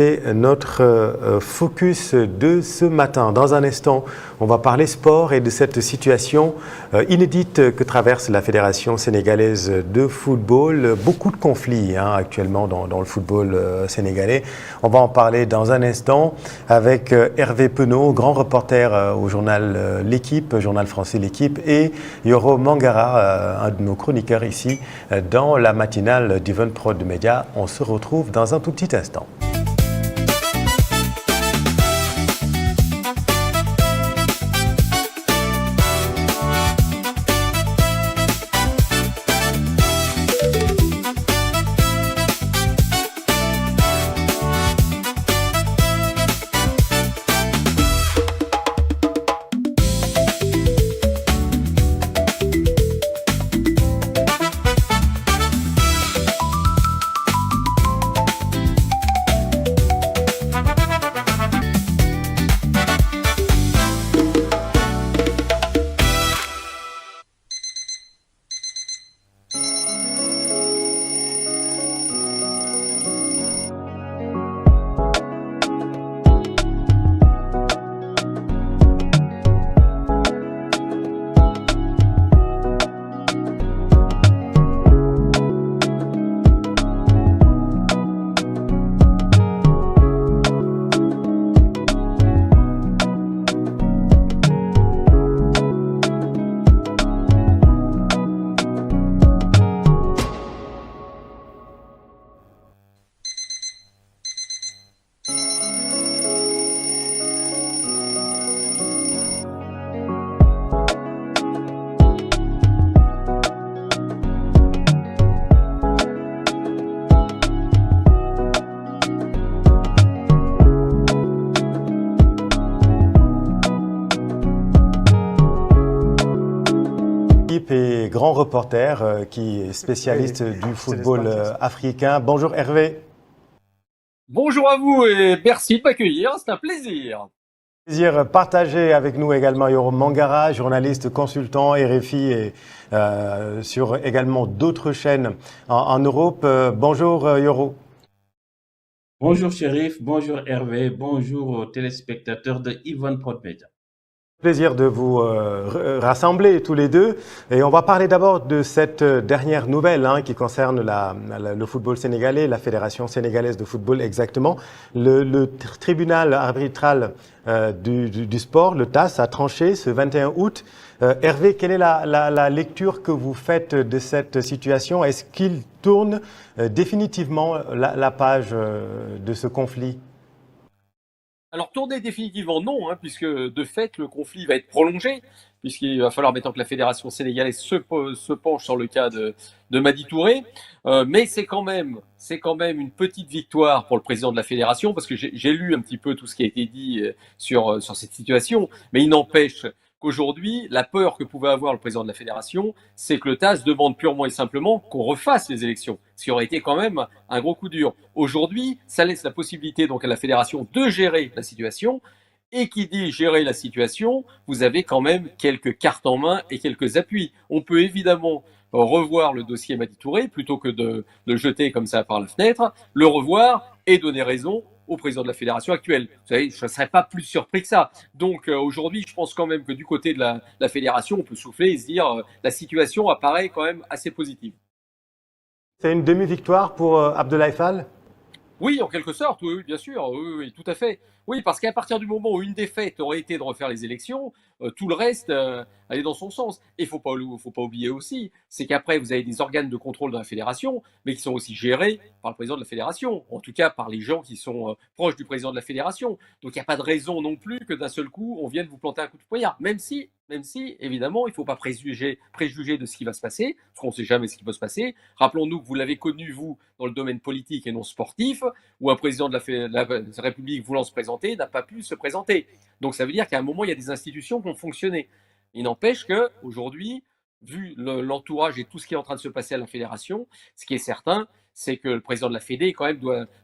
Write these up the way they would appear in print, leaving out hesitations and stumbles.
Et notre focus de ce matin. Dans un instant, on va parler sport et de cette situation inédite que traverse la Fédération sénégalaise de football. Beaucoup de conflits actuellement dans le football sénégalais. On va en parler dans un instant avec Hervé Penaud, grand reporter au journal L'Équipe, journal français L'Équipe, et Yoro Mangara, un de nos chroniqueurs ici dans la matinale d'Event Prod Media. On se retrouve dans un tout petit instant. Et grand reporter qui est spécialiste du football africain. Bonjour Hervé. Bonjour à vous et merci de m'accueillir, c'est un plaisir. Plaisir partagé avec nous également Yoro Mangara, journaliste consultant RFI et sur également d'autres chaînes en Europe. Bonjour Yoro. Bonjour Chérif, bonjour Hervé, bonjour aux téléspectateurs de Event Prod Media. Plaisir de vous rassembler tous les deux. Et on va parler d'abord de cette dernière nouvelle qui concerne le football sénégalais, la Fédération sénégalaise de football exactement. Le tribunal arbitral du sport, le TAS, a tranché ce 21 août. Hervé, quelle est la lecture que vous faites de cette situation? Est-ce qu'il tourne définitivement la page de ce conflit? Alors tourner définitivement non, puisque de fait le conflit va être prolongé, puisqu'il va falloir maintenant que la Fédération sénégalaise se penche sur le cas de Madi Touré. Mais c'est quand même une petite victoire pour le président de la Fédération, parce que j'ai lu un petit peu tout ce qui a été dit sur cette situation, mais il n'empêche qu'aujourd'hui, la peur que pouvait avoir le président de la Fédération, c'est que le TAS demande purement et simplement qu'on refasse les élections, ce qui aurait été quand même un gros coup dur. Aujourd'hui, ça laisse la possibilité donc à la Fédération de gérer la situation, et qui dit gérer la situation, vous avez quand même quelques cartes en main et quelques appuis. On peut évidemment revoir le dossier Madi Touré plutôt que de le jeter comme ça par la fenêtre, le revoir et donner raison au président de la fédération actuelle. Vous savez, je ne serais pas plus surpris que ça. Donc aujourd'hui, je pense quand même que du côté de la fédération, on peut souffler et se dire la situation apparaît quand même assez positive. C'est une demi-victoire pour Abdoulaye Fall? Oui, en quelque sorte, oui, bien sûr, oui, tout à fait. Oui, parce qu'à partir du moment où une défaite aurait été de refaire les élections, tout le reste allait dans son sens. Et faut pas oublier aussi, c'est qu'après vous avez des organes de contrôle de la fédération, mais qui sont aussi gérés par le président de la fédération, en tout cas par les gens qui sont proches du président de la fédération. Donc il n'y a pas de raison non plus que d'un seul coup on vienne vous planter un coup de poignard, même si évidemment il ne faut pas préjuger de ce qui va se passer, parce qu'on ne sait jamais ce qui peut se passer. Rappelons-nous que vous l'avez connu vous dans le domaine politique et non sportif, où un président de la République voulant se présenter n'a pas pu se présenter. Donc ça veut dire qu'à un moment, il y a des institutions qui ont fonctionné. Il n'empêche qu'aujourd'hui, vu l'entourage et tout ce qui est en train de se passer à la fédération, ce qui est certain, c'est que le président de la Fédé quand même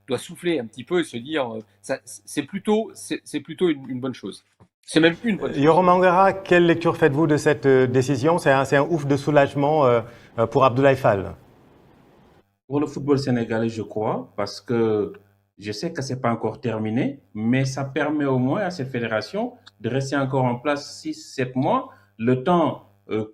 doit souffler un petit peu et se dire c'est plutôt une bonne chose. C'est même une bonne chose. Yoro Mangara, quelle lecture faites-vous de cette décision? C'est un ouf de soulagement pour Abdoulaye Fall. Pour le football sénégalais, je crois, parce que Je sais que c'est pas encore terminé, mais ça permet au moins à cette fédération de rester encore en place 6, 7 mois, le temps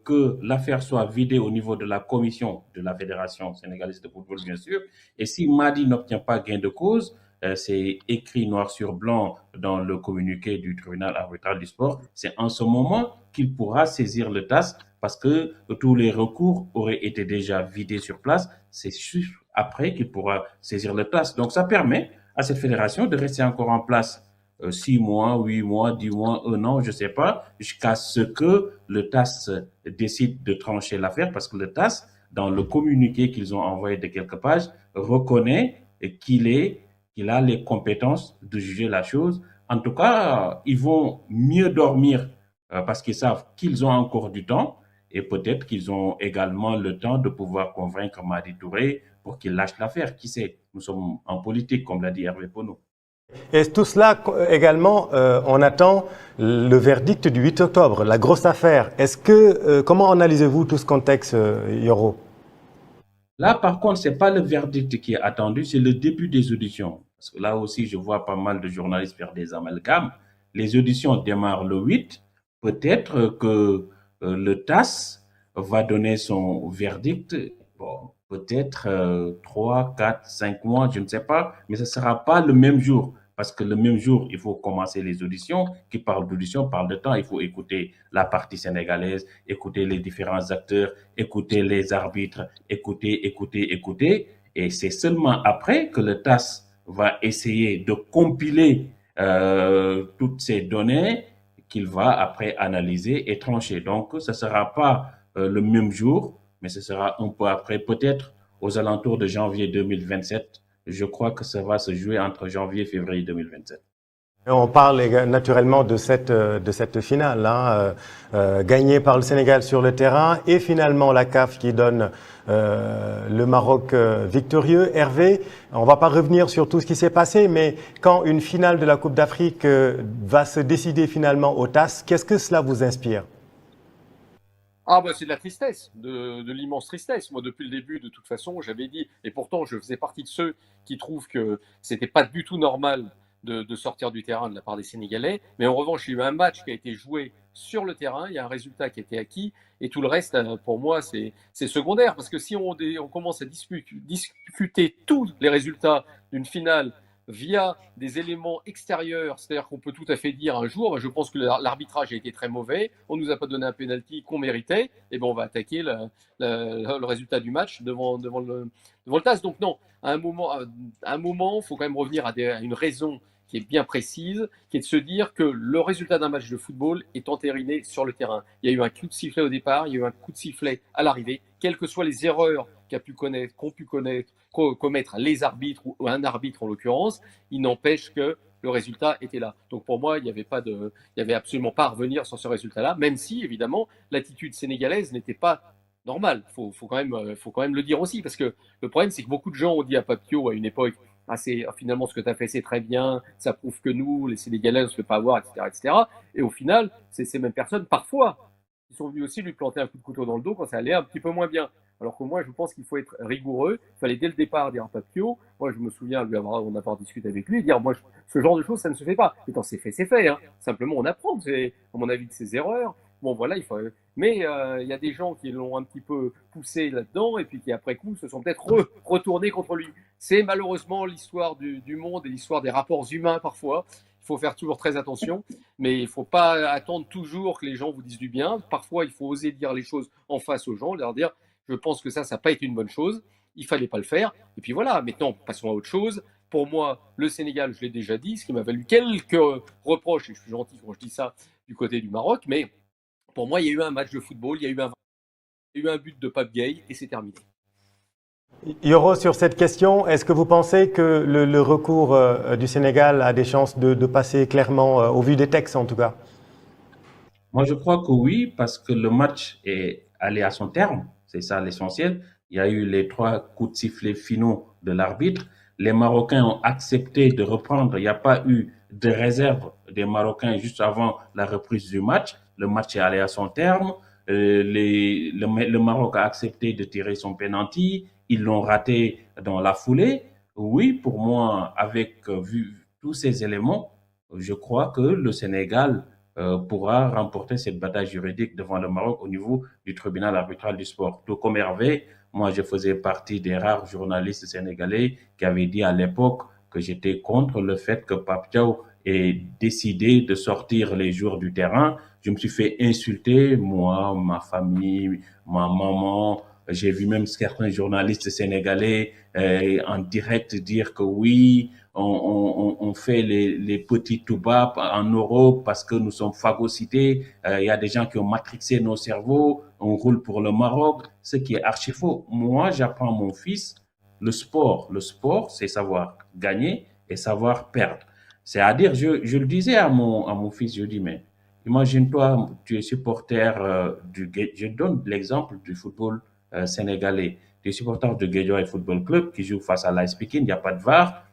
que l'affaire soit vidée au niveau de la commission de la Fédération sénégalaise de football, bien sûr. Et si Madi n'obtient pas gain de cause, c'est écrit noir sur blanc dans le communiqué du tribunal arbitral du sport, c'est en ce moment qu'il pourra saisir le TAS parce que tous les recours auraient été déjà vidés sur place. C'est juste après qu'il pourra saisir le TAS. Donc ça permet à cette fédération de rester encore en place 6 mois, 8 mois, 10 mois, un an, je ne sais pas, jusqu'à ce que le TAS décide de trancher l'affaire, parce que le TAS, dans le communiqué qu'ils ont envoyé de quelques pages, reconnaît qu'il a les compétences de juger la chose. En tout cas, ils vont mieux dormir parce qu'ils savent qu'ils ont encore du temps et peut-être qu'ils ont également le temps de pouvoir convaincre Madi Touré pour qu'il lâche l'affaire. Qui sait? Nous sommes en politique, comme l'a dit Hervé Pono. Et tout cela également, on attend le verdict du 8 octobre, la grosse affaire. Comment analysez-vous tout ce contexte, Yoro? Là, par contre, c'est pas le verdict qui est attendu, c'est le début des auditions. Parce que là aussi, je vois pas mal de journalistes faire des amalgames. Les auditions démarrent le 8. Peut-être que le TAS va donner son verdict. Bon, peut-être 3, 4, 5 mois, je ne sais pas, mais ce ne sera pas le même jour. Parce que le même jour, il faut commencer les auditions. Qui parle d'audition parle de temps. Il faut écouter la partie sénégalaise, écouter les différents acteurs, écouter les arbitres, écouter. Et c'est seulement après que le TAS va essayer de compiler toutes ces données qu'il va après analyser et trancher. Donc, ce ne sera pas le même jour, mais ce sera un peu après, peut-être aux alentours de janvier 2027. Je crois que ça va se jouer entre janvier et février 2027. On parle naturellement de cette finale, hein, gagnée par le Sénégal sur le terrain et finalement la CAF qui donne le Maroc victorieux. Hervé, on ne va pas revenir sur tout ce qui s'est passé, mais quand une finale de la Coupe d'Afrique va se décider finalement au TAS, qu'est-ce que cela vous inspire? Ah bah c'est de la tristesse, de l'immense tristesse. Moi depuis le début, de toute façon, j'avais dit, et pourtant je faisais partie de ceux qui trouvent que c'était pas du tout normal de sortir du terrain de la part des Sénégalais. Mais en revanche, il y a eu un match qui a été joué sur le terrain, il y a un résultat qui a été acquis, et tout le reste, pour moi, c'est secondaire. Parce que si on commence à discuter tous les résultats d'une finale via des éléments extérieurs, c'est-à-dire qu'on peut tout à fait dire un jour, je pense que l'arbitrage a été très mauvais, on nous a pas donné un penalty qu'on méritait, et ben on va attaquer le résultat du match devant le TAS. Donc non, à un moment, il faut quand même revenir à une raison qui est bien précise, qui est de se dire que le résultat d'un match de football est entériné sur le terrain. Il y a eu un coup de sifflet au départ, il y a eu un coup de sifflet à l'arrivée, quelles que soient les erreurs qu'ont pu commettre les arbitres ou un arbitre en l'occurrence, il n'empêche que le résultat était là. Donc pour moi, il n'y avait absolument pas à revenir sur ce résultat-là, même si évidemment l'attitude sénégalaise n'était pas normale. Faut quand même le dire aussi, parce que le problème c'est que beaucoup de gens ont dit à Papio à une époque, finalement ce que tu as fait c'est très bien, ça prouve que nous, les Sénégalais, on ne se fait pas avoir, etc., etc. Et au final, c'est ces mêmes personnes parfois qui sont venus aussi lui planter un coup de couteau dans le dos quand ça allait un petit peu moins bien. Alors que moi, je pense qu'il faut être rigoureux. Il fallait dès le départ dire à Papio. Moi, je me souviens on avoir discuté avec lui et dire, moi, ce genre de choses, ça ne se fait pas. Mais quand c'est fait, c'est fait. Hein. Simplement, on apprend, à mon avis, de ses erreurs. Bon, voilà, il faut. Mais il y a des gens qui l'ont un petit peu poussé là-dedans et puis qui, après coup, se sont peut-être retournés contre lui. C'est malheureusement l'histoire du monde et l'histoire des rapports humains parfois. Il faut faire toujours très attention, mais il ne faut pas attendre toujours que les gens vous disent du bien. Parfois, il faut oser dire les choses en face aux gens, leur dire je pense que ça n'a pas été une bonne chose, il ne fallait pas le faire. Et puis voilà, maintenant, passons à autre chose. Pour moi, le Sénégal, je l'ai déjà dit, ce qui m'a valu quelques reproches, et je suis gentil quand je dis ça, du côté du Maroc, mais pour moi, il y a eu un match de football, il y a eu un but de Pape Gueye, et c'est terminé. Yoro, sur cette question, est-ce que vous pensez que le recours du Sénégal a des chances de passer clairement, au vu des textes en tout cas? Moi, je crois que oui, parce que le match est allé à son terme. C'est ça l'essentiel. Il y a eu les 3 coups de sifflet finaux de l'arbitre. Les Marocains ont accepté de reprendre. Il n'y a pas eu de réserve des Marocains juste avant la reprise du match. Le match est allé à son terme. Le Maroc a accepté de tirer son penalty. Ils l'ont raté dans la foulée. Oui, pour moi, avec vu tous ces éléments, je crois que le Sénégal pourra remporter cette bataille juridique devant le Maroc au niveau du tribunal arbitral du sport. Tout comme Hervé, moi, je faisais partie des rares journalistes sénégalais qui avaient dit à l'époque que j'étais contre le fait que Pape Thiaw ait décidé de sortir les joueurs du terrain. Je me suis fait insulter, moi, ma famille, ma maman. J'ai vu même certains journalistes sénégalais en direct dire que oui, on fait les petits tout bas en Europe parce que nous sommes phagocytés. Il y a des gens qui ont matrixé nos cerveaux. On roule pour le Maroc, ce qui est archi faux. Moi, j'apprends à mon fils le sport. Le sport, c'est savoir gagner et savoir perdre. C'est-à-dire, je le disais à mon fils, je dis, mais imagine-toi, tu es supporter je donne l'exemple du football sénégalais. Tu es supporter de Guédiawaye Football Club qui joue face à l'Ice Pekin, il n'y a pas de VAR.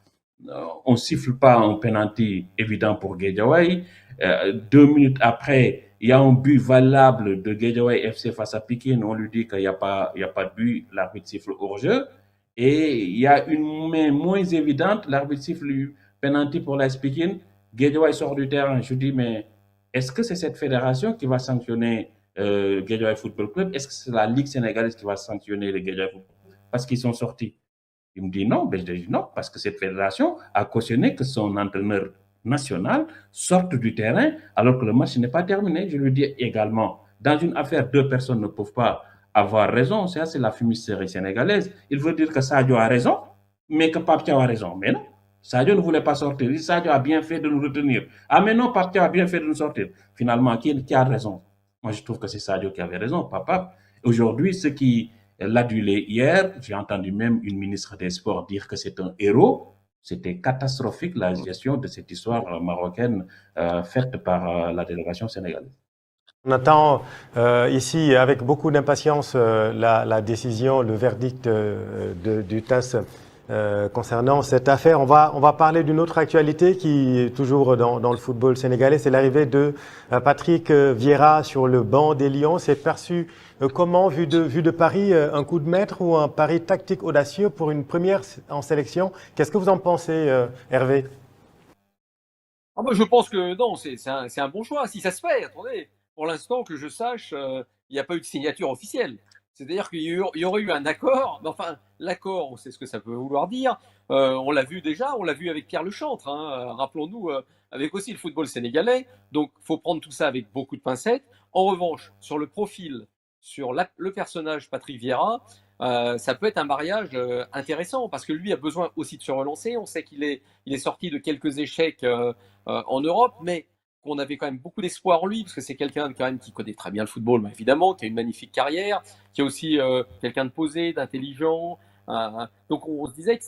On siffle pas un penalty évident pour Guédiawaye. 2 minutes après, il y a un but valable de Guédiawaye FC face à Pekin. On lui dit qu'il y a pas de but, l'arbitre siffle hors jeu. Et il y a une main moins évidente, l'arbitre siffle penalty pour l'Ice Pekin. Guédiawaye sort du terrain. Je dis, mais est-ce que c'est cette fédération qui va sanctionner Guédiawaye Football Club? Est-ce que c'est la Ligue sénégalaise qui va sanctionner les Guédiawaye Football Club? Parce qu'ils sont sortis. Il me dit non, ben je dis non, parce que cette fédération a cautionné que son entraîneur national sorte du terrain alors que le match n'est pas terminé. Je lui dis également, dans une affaire, deux personnes ne peuvent pas avoir raison. Ça, c'est la fumisterie sénégalaise. Il veut dire que Sadio a raison, mais que Papia a raison. Mais non, Sadio ne voulait pas sortir. Sadio a bien fait de nous retenir. Ah, mais non, Papia a bien fait de nous sortir. Finalement, qui a raison? Moi, je trouve que c'est Sadio qui avait raison, papa. Aujourd'hui, ce qui l'adulé hier, j'ai entendu même une ministre des Sports dire que c'est un héros. C'était catastrophique la gestion de cette histoire marocaine faite par la délégation sénégalaise. On attend ici avec beaucoup d'impatience la décision, le verdict du TAS concernant cette affaire. On va parler d'une autre actualité qui est toujours dans le football sénégalais. C'est l'arrivée de Patrick Vieira sur le banc des Lions. C'est perçu comment, vu de Paris, un coup de maître ou un pari tactique audacieux pour une première en sélection? Qu'est-ce que vous en pensez, Hervé? Ah, moi, je pense que non, c'est un bon choix. Si ça se fait, attendez, pour l'instant, que je sache, il n'y a pas eu de signature officielle. C'est-à-dire qu'il y aurait eu un accord, mais enfin, l'accord, on sait ce que ça peut vouloir dire. On l'a vu déjà, on l'a vu avec Pierre Lechantre, hein, rappelons-nous, avec aussi le football sénégalais. Donc, il faut prendre tout ça avec beaucoup de pincettes. En revanche, sur le profil, sur le personnage Patrick Vieira, ça peut être un mariage intéressant parce que lui a besoin aussi de se relancer. On sait il est sorti de quelques échecs en Europe, mais qu'on avait quand même beaucoup d'espoir en lui, parce que c'est quelqu'un quand même qui connaît très bien le football, évidemment, qui a une magnifique carrière, qui est aussi quelqu'un de posé, d'intelligent. Donc on se disait que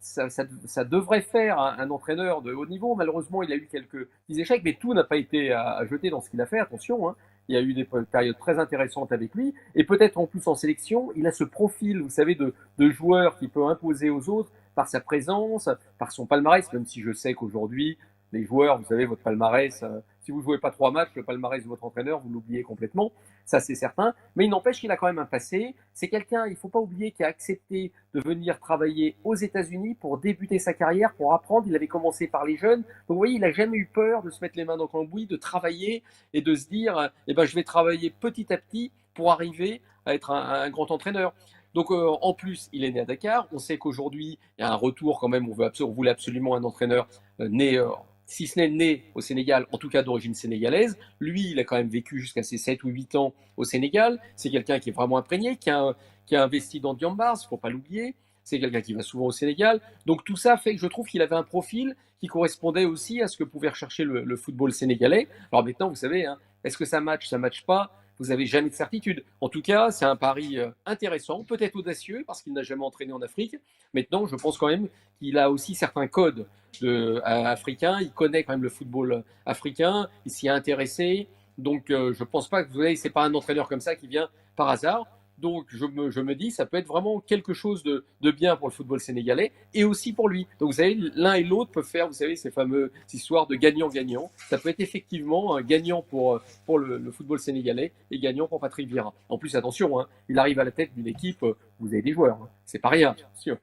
ça devrait faire un entraîneur de haut niveau. Malheureusement, il a eu quelques petits échecs, mais tout n'a pas été à jeter dans ce qu'il a fait. Attention, hein. Il y a eu des périodes très intéressantes avec lui. Et peut-être en plus en sélection, il a ce profil, vous savez, de joueur qui peut imposer aux autres par sa présence, par son palmarès, même si je sais qu'aujourd'hui, les joueurs, vous savez, votre palmarès, si vous ne jouez pas 3 matchs, le palmarès de votre entraîneur, vous l'oubliez complètement, ça c'est certain. Mais il n'empêche qu'il a quand même un passé. C'est quelqu'un, il ne faut pas oublier, qui a accepté de venir travailler aux États-Unis pour débuter sa carrière, pour apprendre. Il avait commencé par les jeunes. Donc vous voyez, il n'a jamais eu peur de se mettre les mains dans le cambouis, de travailler et de se dire, eh ben, je vais travailler petit à petit pour arriver à être un grand entraîneur. Donc en plus, il est né à Dakar. On sait qu'aujourd'hui, il y a un retour quand même. On voulait absolument un entraîneur né si ce n'est né au Sénégal, en tout cas d'origine sénégalaise. Lui, il a quand même vécu jusqu'à ses 7 ou 8 ans au Sénégal. C'est quelqu'un qui est vraiment imprégné, qui a investi dans Diambars, il ne faut pas l'oublier. C'est quelqu'un qui va souvent au Sénégal. Donc tout ça fait que je trouve qu'il avait un profil qui correspondait aussi à ce que pouvait rechercher le football sénégalais. Alors maintenant, vous savez, hein, est-ce que ça match pas? Vous n'avez jamais de certitude. En tout cas, c'est un pari intéressant, peut-être audacieux, parce qu'il n'a jamais entraîné en Afrique. Maintenant, je pense quand même qu'il a aussi certains codes africains. Il connaît quand même le football africain. Il s'y est intéressé. Donc, je ne pense pas que vous voyez, c'est pas un entraîneur comme ça qui vient par hasard. Donc, je me dis, ça peut être vraiment quelque chose de bien pour le football sénégalais et aussi pour lui. Donc, vous savez, l'un et l'autre peuvent faire, vous savez, ces fameuses histoires de gagnant-gagnant. Ça peut être effectivement un gagnant pour le football sénégalais et gagnant pour Patrick Vieira. En plus, attention, hein, il arrive à la tête d'une équipe, vous avez des joueurs. Hein. C'est pas rien, sûr.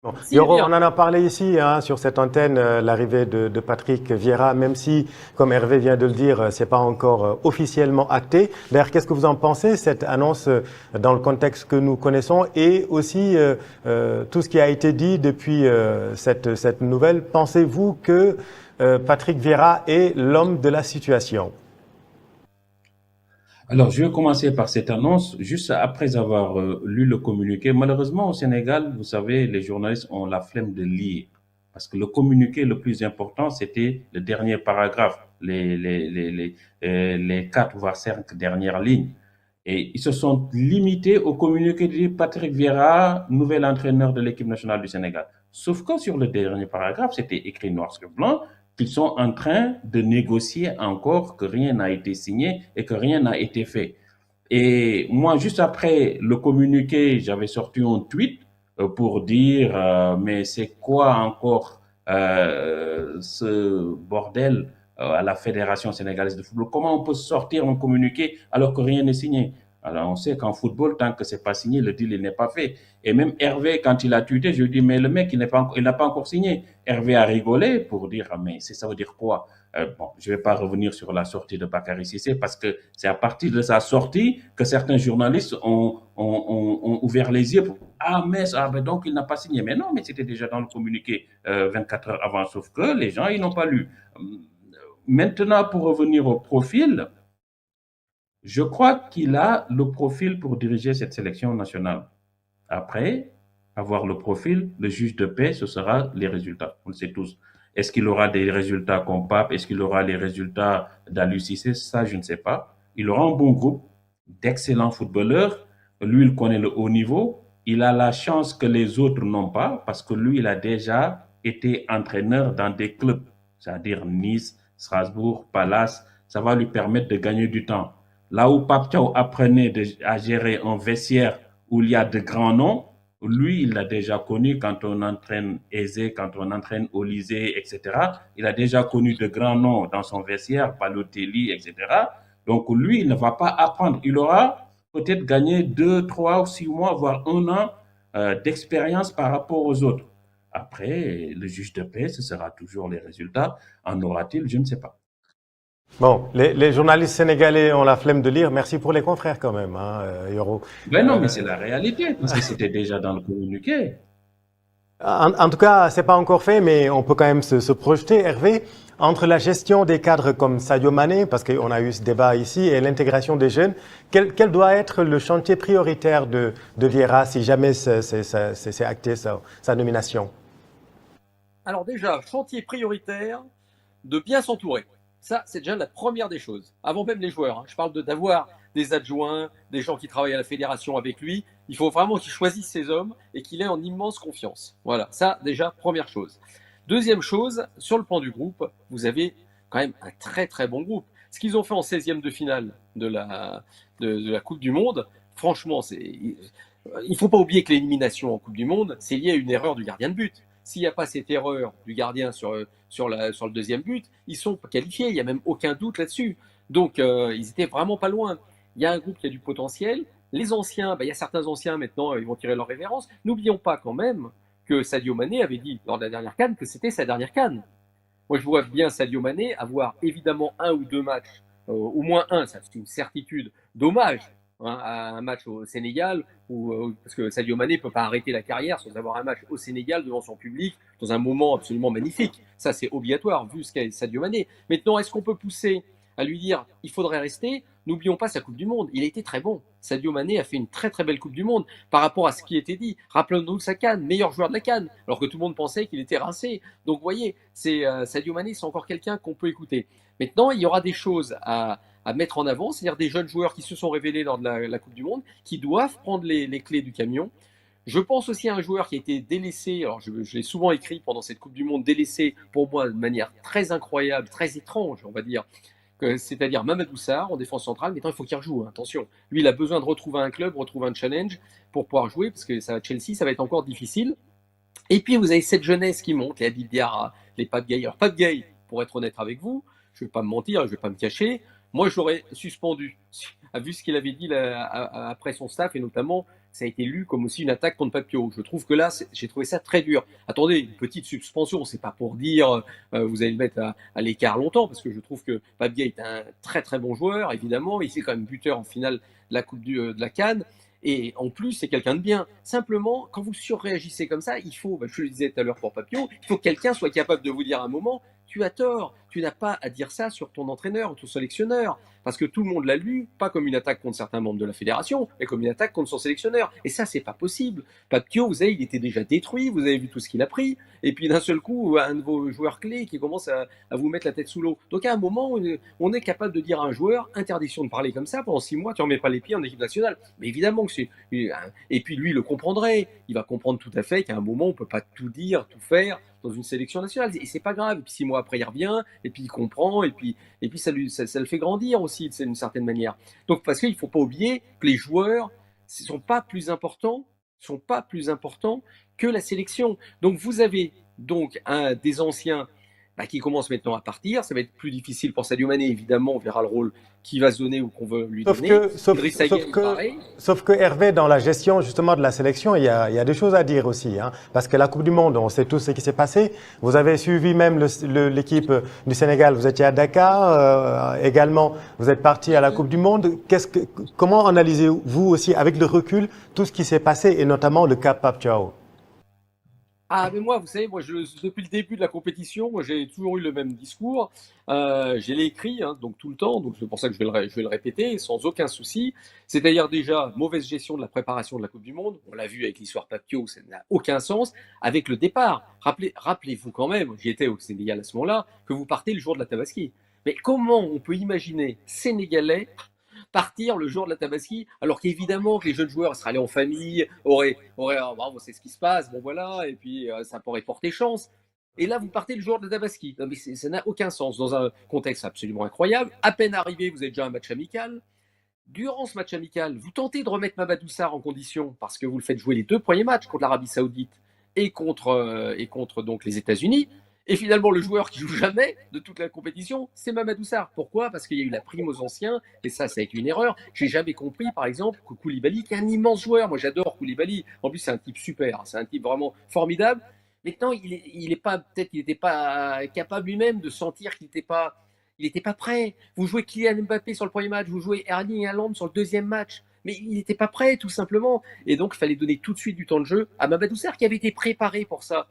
Bon, Si, Yoro, bien. on en a parlé ici hein, sur cette antenne, l'arrivée de Patrick Vieira, même si, comme Hervé vient de le dire, c'est pas encore officiellement acté. D'ailleurs, qu'est-ce que vous en pensez, cette annonce dans le contexte que nous connaissons et aussi tout ce qui a été dit depuis cette nouvelle? Pensez-vous que Patrick Vieira est l'homme de la situation? Alors, je vais commencer par cette annonce, juste après avoir lu le communiqué. Malheureusement, au Sénégal, vous savez, les journalistes ont la flemme de lire. Parce que le communiqué le plus important, c'était le dernier paragraphe, les 4 voire 5 dernières lignes. Et ils se sont limités au communiqué de Patrick Vieira, nouvel entraîneur de l'équipe nationale du Sénégal. Sauf que sur le dernier paragraphe, c'était écrit noir sur blanc qu'ils sont en train de négocier encore, que rien n'a été signé et que rien n'a été fait. Et moi, juste après le communiqué, j'avais sorti un tweet pour dire, mais c'est quoi encore ce bordel à la Fédération sénégalaise de football? Comment on peut sortir un communiqué alors que rien n'est signé? Alors, on sait qu'en football, tant que c'est pas signé, le deal n'est pas fait. Et même Hervé, quand il a tweeté, je lui dis, mais le mec, il n'a pas encore signé. Hervé a rigolé pour dire, mais ça veut dire quoi? Bon, je ne vais pas revenir sur la sortie de Bakary Cissé parce que c'est à partir de sa sortie que certains journalistes ont ouvert les yeux pour ah, mais donc il n'a pas signé. Mais non, mais c'était déjà dans le communiqué 24 heures avant, sauf que les gens, ils n'ont pas lu. Maintenant, pour revenir au profil, je crois qu'il a le profil pour diriger cette sélection nationale. Après avoir le profil, le juge de paix, ce sera les résultats. On le sait tous. Est-ce qu'il aura des résultats comme Pape? Est-ce qu'il aura les résultats d'Alucissé? Ça, je ne sais pas. Il aura un bon groupe d'excellents footballeurs. Lui, il connaît le haut niveau. Il a la chance que les autres n'ont pas parce que lui, il a déjà été entraîneur dans des clubs, c'est-à-dire Nice, Strasbourg, Palace. Ça va lui permettre de gagner du temps. Là où Pape Thiaw apprenait à gérer un vestiaire où il y a de grands noms, lui, il l'a déjà connu quand on entraîne Aizé, quand on entraîne Olysée, etc. Il a déjà connu de grands noms dans son vestiaire, Balotelli, etc. Donc lui, il ne va pas apprendre. Il aura peut-être gagné 2, 3 ou 6 mois, voire un an d'expérience par rapport aux autres. Après, le juge de paix, ce sera toujours les résultats. En aura-t-il? Je ne sais pas. Bon, les journalistes sénégalais ont la flemme de lire. Merci pour les confrères quand même, hein, Yoro. Ben non, mais c'est la réalité, parce que c'était déjà dans le communiqué. En tout cas, c'est pas encore fait, mais on peut quand même se projeter, Hervé, entre la gestion des cadres comme Sadio Mané, parce qu'on a eu ce débat ici, et l'intégration des jeunes. Quel doit être le chantier prioritaire de Vieira si jamais c'est acté sa nomination? Alors déjà, chantier prioritaire, de bien s'entourer. Ça, c'est déjà la première des choses. Avant même les joueurs, hein. Je parle d'avoir des adjoints, des gens qui travaillent à la fédération avec lui. Il faut vraiment qu'il choisisse ses hommes et qu'il ait en immense confiance. Voilà, ça déjà, première chose. Deuxième chose, sur le plan du groupe, vous avez quand même un très très bon groupe. Ce qu'ils ont fait en 16e de finale de la Coupe du Monde, franchement, il ne faut pas oublier que l'élimination en Coupe du Monde, c'est lié à une erreur du gardien de but. S'il n'y a pas cette erreur du gardien sur le deuxième but, ils sont qualifiés, il n'y a même aucun doute là-dessus. Donc, ils étaient vraiment pas loin. Il y a un groupe qui a du potentiel. Les anciens, il y a certains anciens maintenant, ils vont tirer leur révérence. N'oublions pas quand même que Sadio Mané avait dit lors de la dernière CAN que c'était sa dernière CAN. Moi, je vois bien Sadio Mané avoir évidemment un ou deux matchs, au moins un, ça c'est une certitude, d'hommage hein, à un match au Sénégal, parce que Sadio Mané ne peut pas arrêter la carrière sans avoir un match au Sénégal devant son public, dans un moment absolument magnifique. Ça, c'est obligatoire, vu ce qu'est Sadio Mané. Maintenant, est-ce qu'on peut pousser à lui dire il faudrait rester? N'oublions pas sa Coupe du Monde. Il a été très bon. Sadio Mané a fait une très très belle Coupe du Monde par rapport à ce qui était dit. Rappelons-nous sa CAN, meilleur joueur de la CAN, alors que tout le monde pensait qu'il était rincé. Donc, vous voyez, Sadio Mané, c'est encore quelqu'un qu'on peut écouter. Maintenant, il y aura des choses à mettre en avant, c'est-à-dire des jeunes joueurs qui se sont révélés lors de la Coupe du Monde, qui doivent prendre les clés du camion. Je pense aussi à un joueur qui a été délaissé, alors je l'ai souvent écrit pendant cette Coupe du Monde, délaissé pour moi de manière très incroyable, très étrange, on va dire, c'est-à-dire Mamadou Sarr en défense centrale. Maintenant, il faut qu'il rejoue, hein, attention. Lui, il a besoin de retrouver un club, retrouver un challenge pour pouvoir jouer, parce que ça va Chelsea, ça va être encore difficile. Et puis, vous avez cette jeunesse qui monte, les Habib Diarra, les Pape Gueye. Alors, Pape Gueye, pour être honnête avec vous, je ne vais pas me mentir, je ne vais pas me cacher, moi, j'aurais suspendu, vu ce qu'il avait dit là, après son staff, et notamment ça a été lu comme aussi une attaque contre Papio. Je trouve que là, j'ai trouvé ça très dur. Attendez, une petite suspension, c'est pas pour dire vous allez le mettre à l'écart longtemps, parce que je trouve que Pabia est un très très bon joueur, évidemment. Il est quand même buteur en finale de la Coupe de la CAN. Et en plus, c'est quelqu'un de bien. Simplement, quand vous surréagissez comme ça, il faut, je le disais tout à l'heure pour Papio, il faut que quelqu'un soit capable de vous dire à un moment, tu as tort, tu n'as pas à dire ça sur ton entraîneur ou ton sélectionneur. Parce que tout le monde l'a lu, pas comme une attaque contre certains membres de la fédération, mais comme une attaque contre son sélectionneur. Et ça, c'est pas possible. Papio, vous savez, il était déjà détruit, vous avez vu tout ce qu'il a pris. Et puis d'un seul coup, un de vos joueurs clés qui commence à vous mettre la tête sous l'eau. Donc à un moment, on est capable de dire à un joueur, interdiction de parler comme ça, pendant 6 mois, tu n'en mets pas les pieds en équipe nationale. Mais évidemment que c'est... Et puis lui, il le comprendrait. Il va comprendre tout à fait qu'à un moment, on ne peut pas tout dire, tout faire dans une sélection nationale. Et c'est pas grave. Et puis 6 mois après, il revient, et puis il comprend, et puis ça le fait grandir aussi, d'une certaine manière. Donc, parce qu'il ne faut pas oublier que les joueurs ne sont pas plus importants, que la sélection. Donc, vous avez donc des anciens qui commencent maintenant à partir. Ça va être plus difficile pour Sadio Mané, évidemment. On verra le rôle qui va se donner ou qu'on veut lui donner. Sauf que Hervé, dans la gestion justement de la sélection, il y a des choses à dire aussi. Parce que la Coupe du Monde, on sait tous ce qui s'est passé. Vous avez suivi même l'équipe du Sénégal. Vous étiez à Dakar. Également, vous êtes parti à la Coupe du Monde. Comment analysez-vous aussi, avec le recul, tout ce qui s'est passé et notamment le cas Pape Thiaw? Ah, mais moi, vous savez, depuis le début de la compétition, moi, j'ai toujours eu le même discours. Je l'ai écrit, donc tout le temps, donc c'est pour ça que je vais le répéter, sans aucun souci. C'est-à-dire déjà, mauvaise gestion de la préparation de la Coupe du Monde. On l'a vu avec l'histoire Papio, ça n'a aucun sens. Avec le départ, rappelez-vous quand même, j'y étais au Sénégal à ce moment-là, que vous partez le jour de la Tabaski. Mais comment on peut imaginer Sénégalais partir le jour de la Tabaski, alors qu'évidemment que les jeunes joueurs seraient allés en famille, auraient bravo, c'est ce qui se passe, bon voilà, et puis ça pourrait porter chance. Et là, vous partez le jour de la Tabaski. Non, mais ça n'a aucun sens. Dans un contexte absolument incroyable, à peine arrivé, vous avez déjà un match amical. Durant ce match amical, vous tentez de remettre Mamadou Sarr en condition parce que vous le faites jouer les 2 premiers matchs contre l'Arabie Saoudite et contre donc les États-Unis. Et finalement, le joueur qui joue jamais de toute la compétition, c'est Mamadou Sarr. Pourquoi? Parce qu'il y a eu la prime aux anciens, et ça a été une erreur. J'ai jamais compris, par exemple, que Koulibaly, qui est un immense joueur, moi j'adore Koulibaly, en plus c'est un type super, c'est un type vraiment formidable. Maintenant, il n'était pas capable lui-même de sentir qu'il n'était pas prêt. Vous jouez Kylian Mbappé sur le premier match, vous jouez Erling Haaland sur le deuxième match. Mais il n'était pas prêt, tout simplement. Et donc, il fallait donner tout de suite du temps de jeu à Mamadou Sarr, qui avait été préparé pour ça.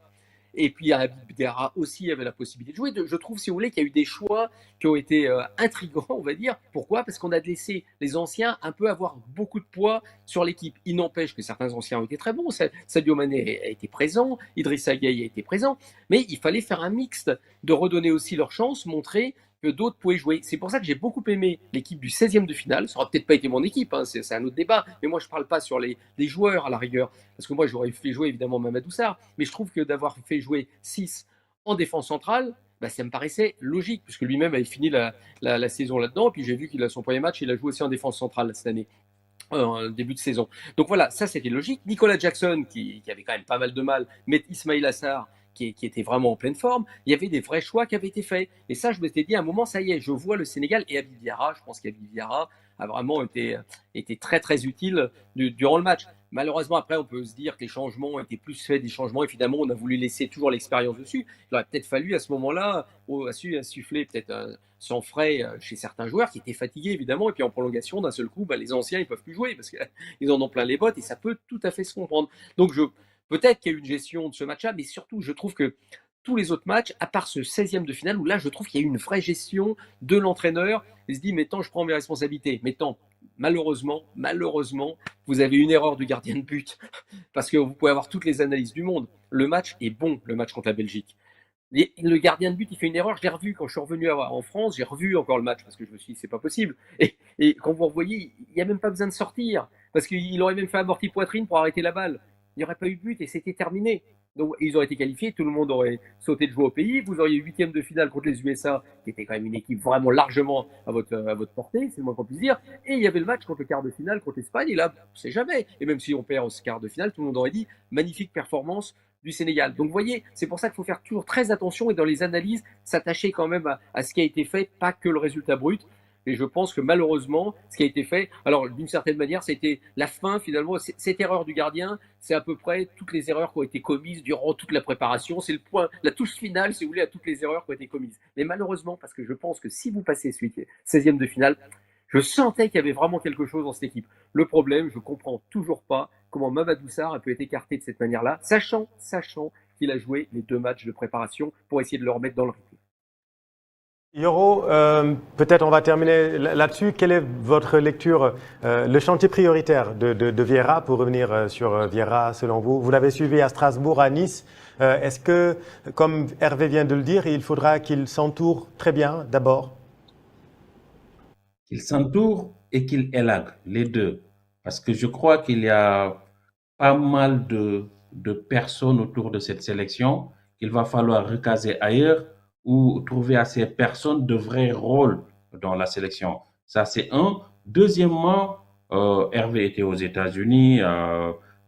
Et puis Habib Diarra aussi avait la possibilité de jouer. Je trouve, si vous voulez, qu'il y a eu des choix qui ont été intrigants, on va dire. Pourquoi? Parce qu'on a laissé les anciens un peu avoir beaucoup de poids sur l'équipe. Il n'empêche que certains anciens ont été très bons. Sadio Mané a été présent, Idrissa Gueye a été présent, mais il fallait faire un mixte, de redonner aussi leur chance, montrer que d'autres pouvaient jouer. C'est pour ça que j'ai beaucoup aimé l'équipe du 16e de finale. Ça n'aura peut-être pas été mon équipe, c'est un autre débat, mais moi je ne parle pas sur les joueurs à la rigueur, parce que moi j'aurais fait jouer évidemment Mamadou Sarr, mais je trouve que d'avoir fait jouer 6 en défense centrale, ça me paraissait logique, puisque lui-même avait fini la saison là-dedans, et puis j'ai vu qu'il a son premier match, il a joué aussi en défense centrale cette année. Début de saison. Donc voilà, ça c'était logique. Nicolas Jackson, qui avait quand même pas mal de mal, mais Ismaïla Assar, qui était vraiment en pleine forme, il y avait des vrais choix qui avaient été faits. Et ça, je me suis dit à un moment, ça y est, je vois le Sénégal et Habib Diarra. Je pense qu'Habib Diarra a vraiment été très très utile durant le match. Malheureusement, après, on peut se dire que les changements étaient plus faits, des changements. Évidemment, on a voulu laisser toujours l'expérience dessus. Il aurait peut-être fallu à ce moment-là insuffler peut-être sans frais chez certains joueurs qui étaient fatigués, évidemment. Et puis en prolongation, d'un seul coup, les anciens, ils ne peuvent plus jouer parce qu'ils en ont plein les bottes et ça peut tout à fait se comprendre. Donc, peut-être qu'il y a eu une gestion de ce match-là, mais surtout, je trouve que tous les autres matchs, à part ce 16e de finale, où là, je trouve qu'il y a eu une vraie gestion de l'entraîneur. Il se dit, maintenant, je prends mes responsabilités. Maintenant, malheureusement, vous avez une erreur du gardien de but, parce que vous pouvez avoir toutes les analyses du monde. Le match est bon, le match contre la Belgique. Le gardien de but, il fait une erreur. Je l'ai revu quand je suis revenu en France. J'ai revu encore le match parce que je me suis dit, c'est pas possible. Et quand vous revoyez, il n'y a même pas besoin de sortir, parce qu'il aurait même fait amorti poitrine pour arrêter la balle. Il n'y aurait pas eu de but et c'était terminé. Donc ils auraient été qualifiés, tout le monde aurait sauté de jouer au pays. Vous auriez 8e de finale contre les USA, qui était quand même une équipe vraiment largement à votre portée, c'est le moins qu'on puisse dire. Et il y avait le match contre le quart de finale contre l'Espagne, et là, on ne sait jamais. Et même si on perd au quart de finale, tout le monde aurait dit magnifique performance du Sénégal. Donc vous voyez, c'est pour ça qu'il faut faire toujours très attention et dans les analyses, s'attacher quand même à ce qui a été fait, pas que le résultat brut. Et je pense que malheureusement, ce qui a été fait, alors d'une certaine manière, c'était la fin finalement. Cette erreur du gardien, c'est à peu près toutes les erreurs qui ont été commises durant toute la préparation. C'est le point, la touche finale, si vous voulez, à toutes les erreurs qui ont été commises. Mais malheureusement, parce que je pense que si vous passez ce 16e de finale, je sentais qu'il y avait vraiment quelque chose dans cette équipe. Le problème, je comprends toujours pas comment Mamadou Sarr a pu être écarté de cette manière-là, sachant qu'il a joué les 2 matchs de préparation pour essayer de le remettre dans le rythme. Yoro, peut-être on va terminer là-dessus. Quelle est votre lecture, le chantier prioritaire de Vieira, pour revenir sur Vieira selon vous? Vous l'avez suivi à Strasbourg, à Nice. Est-ce que, comme Hervé vient de le dire, il faudra qu'il s'entoure très bien d'abord? Qu'il s'entoure et qu'il élague, les deux. Parce que je crois qu'il y a pas mal de personnes autour de cette sélection qu'il va falloir recaser ailleurs ou trouver à ces personnes de vrais rôles dans la sélection. Ça, c'est un. Deuxièmement, Hervé était aux États-Unis,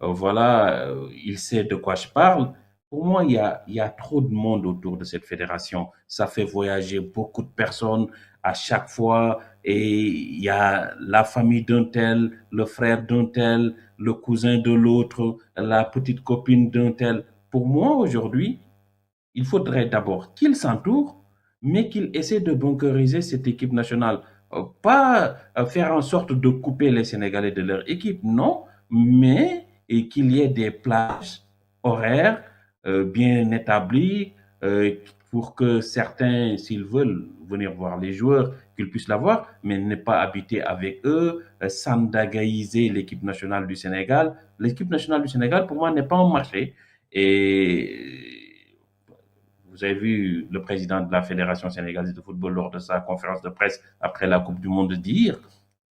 voilà, il sait de quoi je parle. Pour moi, il y a trop de monde autour de cette fédération. Ça fait voyager beaucoup de personnes à chaque fois et il y a la famille d'un tel, le frère d'un tel, le cousin de l'autre, la petite copine d'un tel. Pour moi, aujourd'hui, il faudrait d'abord qu'il s'entoure, mais qu'il essaie de bunkeriser cette équipe nationale. Pas faire en sorte de couper les Sénégalais de leur équipe, non, mais qu'il y ait des plages horaires bien établies pour que certains, s'ils veulent venir voir les joueurs, qu'ils puissent l'avoir, mais ne pas habiter avec eux, sandagaïser l'équipe nationale du Sénégal. L'équipe nationale du Sénégal, pour moi, n'est pas un marché. Et vous avez vu le président de la Fédération sénégalaise de football lors de sa conférence de presse après la Coupe du Monde dire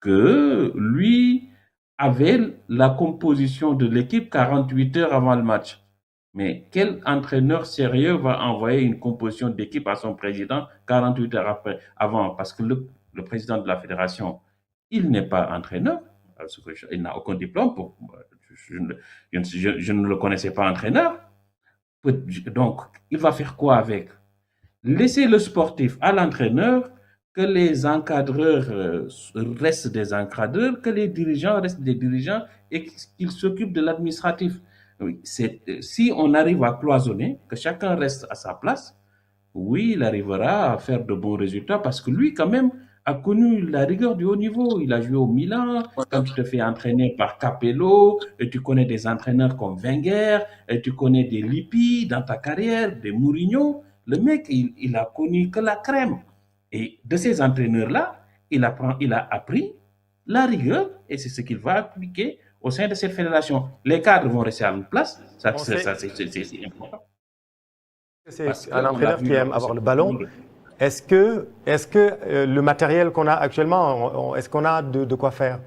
que lui avait la composition de l'équipe 48 heures avant le match. Mais quel entraîneur sérieux va envoyer une composition d'équipe à son président 48 heures après, avant? Parce que le président de la fédération, il n'est pas entraîneur. Il n'a aucun diplôme. Je ne le connaissais pas entraîneur. Donc, il va faire quoi avec? Laisser le sportif à l'entraîneur, que les encadreurs restent des encadreurs, que les dirigeants restent des dirigeants et qu'ils s'occupent de l'administratif. Oui, si on arrive à cloisonner, que chacun reste à sa place, oui, il arrivera à faire de bons résultats parce que lui, quand même, a connu la rigueur du haut niveau. Il a joué au Milan, quand tu te fais entraîner par Capello, et tu connais des entraîneurs comme Wenger, et tu connais des Lippi dans ta carrière, des Mourinho. Le mec, il a connu que la crème. Et de ces entraîneurs-là, il a appris la rigueur et c'est ce qu'il va appliquer au sein de cette fédération. Les cadres vont rester à une place, ça, On c'est sait important. que Parce c'est un qu'on l'a entraîneur vu qui aime lors de avoir le cette Coupe du ballon. Monde. Est-ce que le matériel qu'on a actuellement, est-ce qu'on a de quoi faire?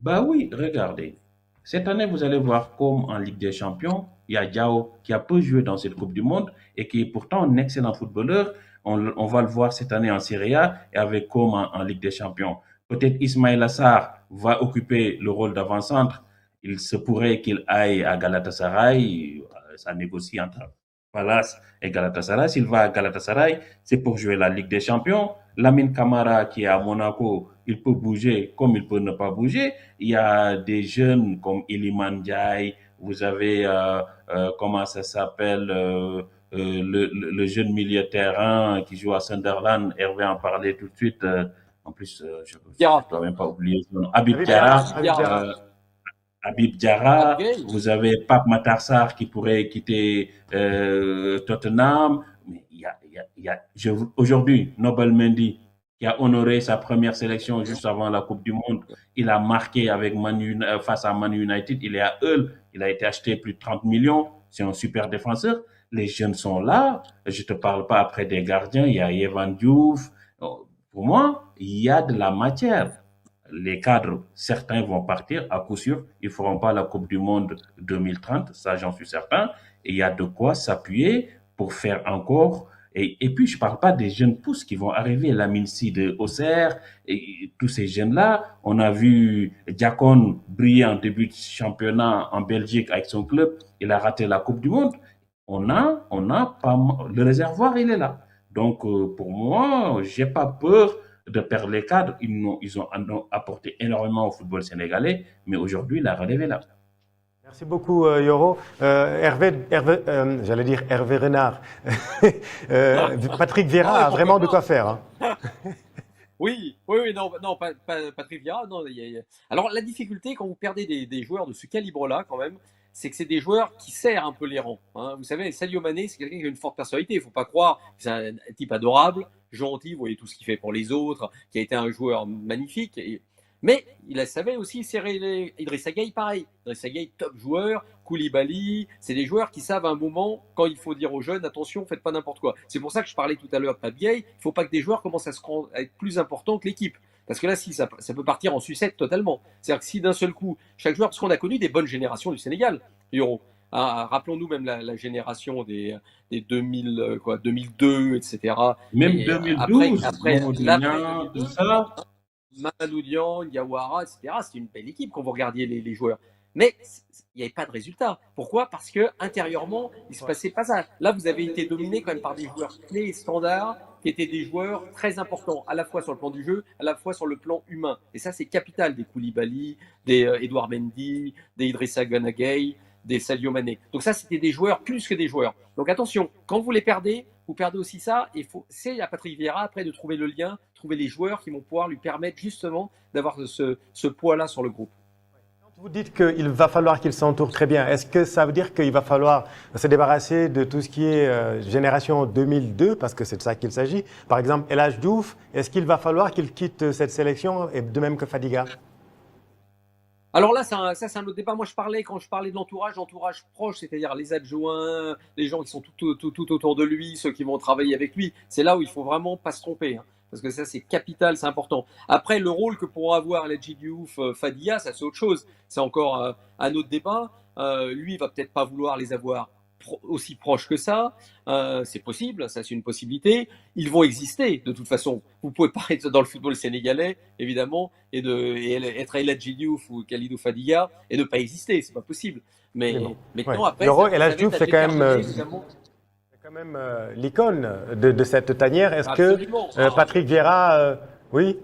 Bah oui, regardez. Cette année, vous allez voir comme en Ligue des Champions, il y a Diao qui a peu joué dans cette Coupe du Monde et qui est pourtant un excellent footballeur. On va le voir cette année en Serie A et avec comme en Ligue des Champions. Peut-être Ismaël Assar va occuper le rôle d'avant-centre. Il se pourrait qu'il aille à Galatasaray. Ça négocie entre Palace et Galatasaray. S'il va à Galatasaray, c'est pour jouer la Ligue des Champions. Lamine Camara qui est à Monaco, il peut bouger comme il peut ne pas bouger. Il y a des jeunes comme Iliman Ndiaye, vous avez, comment ça s'appelle, le jeune milieu de terrain qui joue à Sunderland, Hervé en parlait tout de suite. En plus, je ne dois même pas oublier son nom. Habib Habib Diarra. Diarra. Habib Diarra. Habib Diarra, Gay. vous avez Pape Matar Sarr qui pourrait quitter Tottenham. Mais aujourd'hui, Nobel Mendy, qui a honoré sa première sélection juste avant la Coupe du Monde, il a marqué avec face à Man United. Il est à Hull, il a été acheté plus de 30 millions. C'est un super défenseur. Les jeunes sont là. Je ne te parle pas après des gardiens. Il y a Evan Diouf. Pour moi, il y a de la matière. Les cadres, certains vont partir à coup sûr. Ils ne feront pas la Coupe du Monde 2030, ça j'en suis certain. Et il y a de quoi s'appuyer pour faire encore. Et puis, je ne parle pas des jeunes pousses qui vont arriver, la Mincy de Auxerre, et tous ces jeunes-là. On a vu Diacon briller en début de championnat en Belgique avec son club. Il a raté la Coupe du Monde. On a pas, le réservoir, il est là. Donc, pour moi, j'ai pas peur de perdre les cadres. Ils ont apporté énormément au football sénégalais, mais aujourd'hui, la relève est là. Merci beaucoup, Yoro. J'allais dire Hervé Renard. Patrick Vieira a vraiment de quoi faire. Hein. Oui, non, pas Patrick Vieira. Non, Alors, la difficulté quand vous perdez des joueurs de ce calibre-là, quand même, c'est que c'est des joueurs qui serrent un peu les rangs. Hein. Vous savez, Sadio Mané, c'est quelqu'un qui a une forte personnalité. Il ne faut pas croire, c'est un type adorable, gentil, vous voyez tout ce qu'il fait pour les autres, qui a été un joueur magnifique. Mais il savait aussi serrer les... Idrissa Gueye, pareil. Idrissa Gueye, top joueur. Koulibaly, c'est des joueurs qui savent à un moment, quand il faut dire aux jeunes, attention, faites pas n'importe quoi. C'est pour ça que je parlais tout à l'heure de Pape Gueye. Il ne faut pas que des joueurs commencent à être plus importants que l'équipe. Parce que là, si ça peut partir en sucette totalement. C'est-à-dire que si d'un seul coup, chaque joueur, parce qu'on a connu des bonnes générations du Sénégal, Euro. Rappelons-nous même la génération des 2000, 2002, etc. Même 2012, après tout ça. Mamadou Diagne, Diawara, etc. C'était une belle équipe quand vous regardiez les joueurs. Mais il n'y avait pas de résultat. Pourquoi? Parce que intérieurement, il ne se passait pas ça. Là, vous avez été dominé quand même par des joueurs clés et standards qui étaient des joueurs très importants, à la fois sur le plan du jeu, à la fois sur le plan humain. Et ça, c'est capital. Des Koulibaly, des Edouard Mendy, des Idrissa Gana Gueye, des Sadio Mané. Donc ça, c'était des joueurs plus que des joueurs. Donc attention, quand vous les perdez, vous perdez aussi ça. Et c'est à Patrick Vieira après de trouver le lien, trouver les joueurs qui vont pouvoir lui permettre justement d'avoir ce poids-là sur le groupe. Vous dites qu'il va falloir qu'il s'entoure très bien. Est-ce que ça veut dire qu'il va falloir se débarrasser de tout ce qui est génération 2002, parce que c'est de ça qu'il s'agit? Par exemple, El Hadj Diouf, est-ce qu'il va falloir qu'il quitte cette sélection, et de même que Fadiga? Alors là, c'est un autre débat. Moi, quand je parlais de l'entourage proche, c'est-à-dire les adjoints, les gens qui sont tout autour de lui, ceux qui vont travailler avec lui, c'est là où il faut vraiment pas se tromper. Hein. Parce que ça, c'est capital, c'est important. Après, le rôle que pourra avoir El Hadji Diouf, Fadiga, ça c'est autre chose. C'est encore un autre débat. Lui, il va peut-être pas vouloir les avoir aussi proches que ça. C'est possible, ça c'est une possibilité. Ils vont exister de toute façon. Vous pouvez pas être dans le football sénégalais, évidemment, et être El Hadji Diouf ou Khalidou Fadiga et ne pas exister, c'est pas possible. Mais maintenant, après, El Hadji Diouf, c'est quand même l'icône de cette tanière. Est-ce que Patrick Vieira, oui?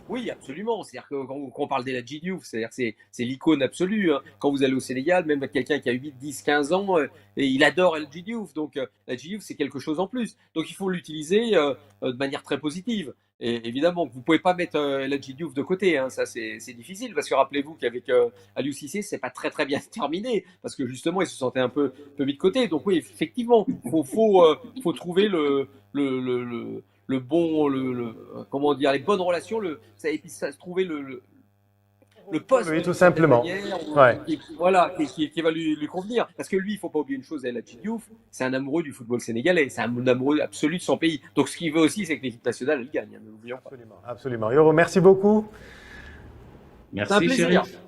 Oui, absolument. C'est-à-dire que quand on parle d'El Hadji Diouf, c'est l'icône absolue. Hein. Quand vous allez au Sénégal, même quelqu'un qui a 8, 10, 15 ans, et il adore El Hadji Diouf. Donc, El Hadji Diouf, c'est quelque chose en plus. Donc, il faut l'utiliser de manière très positive. Et évidemment, vous ne pouvez pas mettre El Hadji Diouf de côté. Hein. Ça, c'est difficile parce que rappelez-vous qu'avec Aliou Cissé, c'est pas très bien terminé parce que justement, il se sentait un peu mis de côté. Donc, oui, effectivement, faut trouver comment dire, les bonnes relations, et puis ça se trouver le poste. Oui, tout simplement. Qui va lui convenir. Parce que lui, il ne faut pas oublier une chose, El Hadji Diouf, c'est un amoureux du football sénégalais, c'est un amoureux absolu de son pays. Donc ce qu'il veut aussi, c'est que l'équipe nationale, elle gagne, ne l'oublions pas. Absolument. Yoro, merci beaucoup. Merci, Chérif.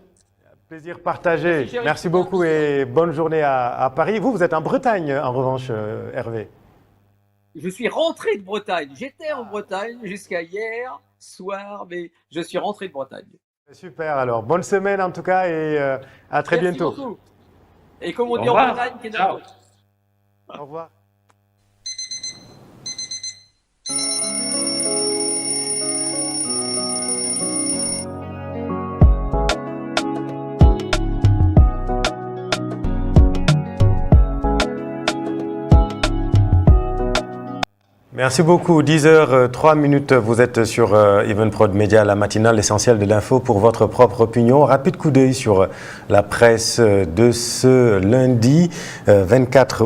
Plaisir partagé. Merci beaucoup et bonne journée à Paris. Vous êtes en Bretagne, en revanche, Hervé. Je suis rentré de Bretagne. J'étais en Bretagne jusqu'à hier soir, mais je suis rentré de Bretagne. Super, alors. Bonne semaine en tout cas et à très bientôt. Beaucoup. Et comme on dit en Bretagne, ciao. Au revoir. Merci beaucoup. 10h03, vous êtes sur Evenprod Media, la matinale, l'essentiel de l'info pour votre propre opinion. Rapide coup d'œil sur la presse de ce lundi 24